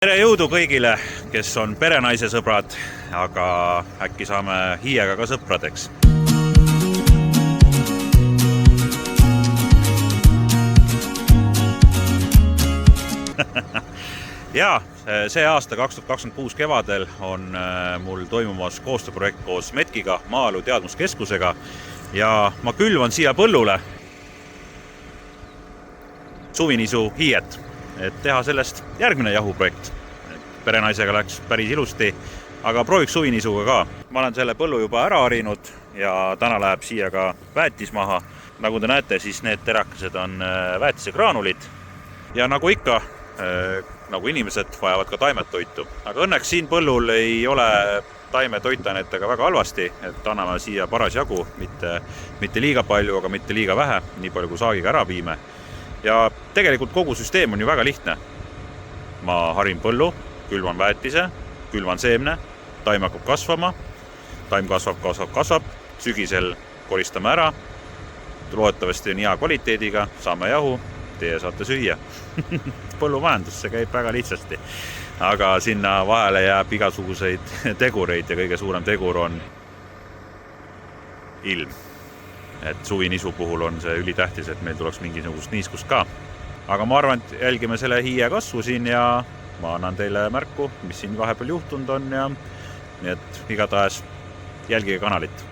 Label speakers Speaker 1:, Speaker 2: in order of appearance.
Speaker 1: Tere jõudu kõigile, kes on perenaise sõbrad, aga äkki saame hiiega ka sõpradeks. Ja see aasta 2026 kevadel on mul toimumas koostööprojekt koos Metkiga, Maaelu Teadmuskeskusega, ja ma külvan siia põllule suvinisu hiiet, et teha sellest järgmine jahuprojekt. Perenaisega läks päris ilusti, aga prooviks suvinisuga ka. Ma olen selle põllu juba ära harinud ja täna läheb siia ka väetis maha. Nagu te näete, siis need terakesed on väetise graanulid ja nagu ikka, nagu inimesed vajavad ka taimed toitu. Aga õnneks siin põllul ei ole taime toitainetega väga halvasti, et anname siia paras jagu, mitte liiga palju, aga mitte liiga vähe, nii palju kui saagiga ära viime. Ja tegelikult kogu süsteem on ju väga lihtne. Ma harin põllu, külvan väetise, külvan seemne, taim hakkab kasvama, taim kasvab, sügisel koristame ära, loodetavasti on hea kvaliteediga, saame jahu, teie saate süüa. Põllumajandus, see käib väga lihtsasti, aga sinna vahele jääb igasuguseid tegureid ja kõige suurem tegur on ilm. Et suvinisu puhul on see ülitähtis, et meil tuleks mingisugust niiskust ka. Aga ma arvan, et jälgime selle hiie kasvu siin ja ma annan teile märku, mis siin vahepeal juhtunud on ja nii et igatahes jälgige kanalit.